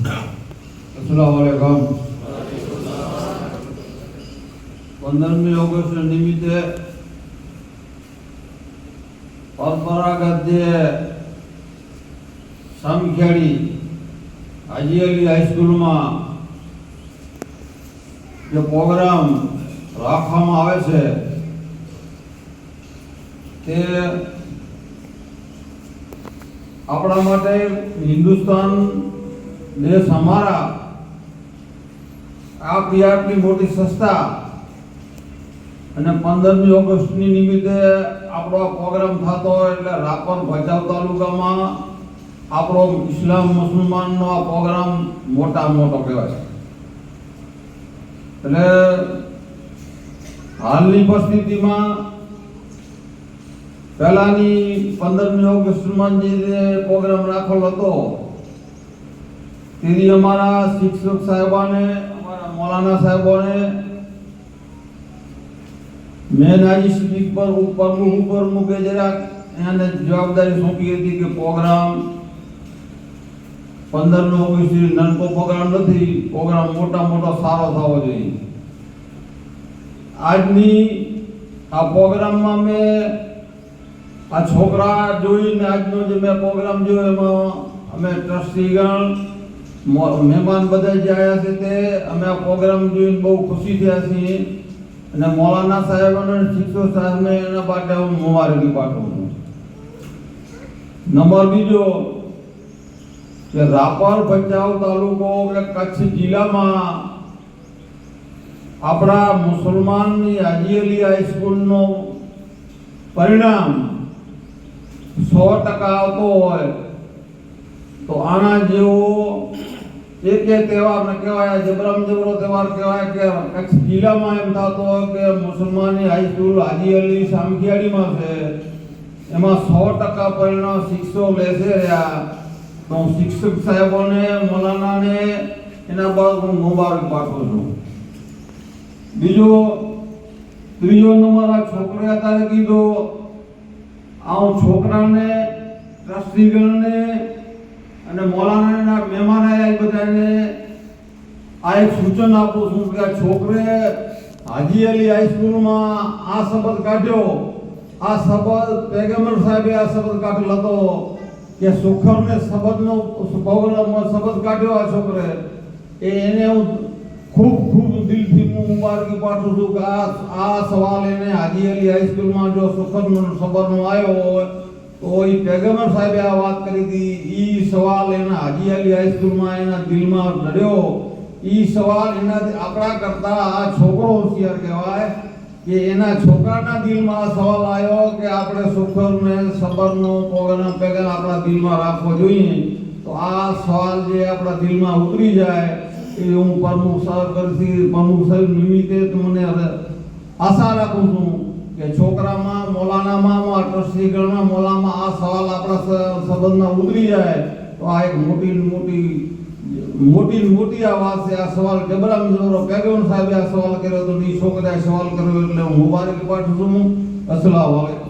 अस्सलामुअलैकुम। 15મી ઓગસ્ટ નિમિત્તે પરંપરાગત જે સામખેડી હાજી અલી હાઈસ્કૂલમાં જે પ્રોગ્રામ રાખવામાં આવે છે તે આપણા માટે હિન્દુસ્તાન દેશ અમારા આટલી મોટી સંસ્થા અને 15મી ઓગસ્ટની નિમિત્તે આપણો પ્રોગ્રામ થતો હોય એટલે રાપર ભચાઉ તાલુકામાં આપણો ઇસ્લામ મુસલમાનનો આ પ્રોગ્રામ મોટો કહેવાય. એટલે હાલની પરિસ્થિતિમાં પહેલાની 15મી ઓગસ્ટમાં જે પ્રોગ્રામ રાખેલો હતો તેથી અમારા શિક્ષક સાહેબાને, અમારા મૌલાના સાહેબોને મેં નાજી સ્પીક પર ઉપર મૂકે જરાક એને જવાબદારી સોંપી હતી કે પ્રોગ્રામ 15મી ઓગસ્ટ નાનકો પ્રોગ્રામ નથી, પ્રોગ્રામ મોટો સારો થવો જોઈએ. આજની આ પ્રોગ્રામમાં મેં આ છોકરા જોઈને આજનો જે મેં પ્રોગ્રામ જોયો એમાં અમે ટ્રસ્ટીગણ મહેમાન બધા જે આવ્યા છે તે અમે આ પ્રોગ્રામ જોઈને બહુ ખુશી થયા છીએ અને મૌલાના સાહેબ અને શિક્ષક સાહેબને એના માટે હું મુબારકી પાઠવું છું. નંબર બીજો કે રાપર ભચાઉ તાલુકો કે કચ્છ જિલ્લામાં આપણા મુસલમાનની હાજી અલી હાઈસ્કૂલનો પરિણામ 100% આવતો હોય તો આના જેવો એક તહેવાર ને કહેવાય, જબરો તહેવાર કહેવાય કે કચ્છ જિલ્લામાં એમ થતો હોય કે મુસલમાનની હાઈસ્કૂલ હાજી અલી સામખિયાળીમાં છે, એમાં 100% પરિણામ શિક્ષકો લેશે રહ્યા. તો હું શિક્ષક સાહેબોને, મૌલાનાને એના બાદ હું મુબારક પાઠવું છું. ત્રીજો નંબર આ છોકરે અત્યારે કીધો આ છોકરાને, ટ્રસ્ટીગણને અને મૌલાનાના મહેમાન આવ્યા બધાને આ એક સૂચન આપું છું કે આ છોકરે હાજી અલી હાઈસ્કૂલમાં આ શબ્દ કાઢ્યો. આ શબ્દ પેગમ્બર સાહેબે આ શબ્દ કાઢેલો હતો કે સુખરને શબ્દ કાઢ્યો આ છોકરે એને હું ખૂબ દિલથી મુબારકી પાઠવું છું કે આ સવાલ એને હાજી અલી હાઈસ્કૂલમાં જો સુખરનો શબ્દનો આવ્યો હોય તો એ પેગમ્બર સાહેબે આ વાત કરી હતી. એ સવાલ એના હાજી અલી હાઈસ્કૂલમાં એના દિલમાં લડ્યો. એ સવાલ એના આપણા કરતા આ છોકરો હોશિયાર કહેવાય કે એના છોકરાના દિલમાં આ સવાલ આવ્યો કે આપણે સુખરને સબરનો પ્રોગ્રામ આપણા દિલમાં રાખવો જોઈએ. તો આ સવાલ જે આપણા દિલમાં ઉતરી જાય એ હું પ્રમુખ સાહેબ નિમિત્તે મને આશા રાખું છું કે છોકરામાં, મૌલાનામાં, ટ્રસ્ટીગણમાં, મૌલામાં આ સવાલ આપણા સંબંધમાં ઉતરી જાય તો આ એક મોટી આ વાત છે. આ સવાલ જબરો પેગમ્બર સાહેબે આ સવાલ કર્યો તો એ છોકરાએ સવાલ કર્યો એટલે હું મુબારક પાઠવું છું. અસ્સલામુ અલૈકુમ.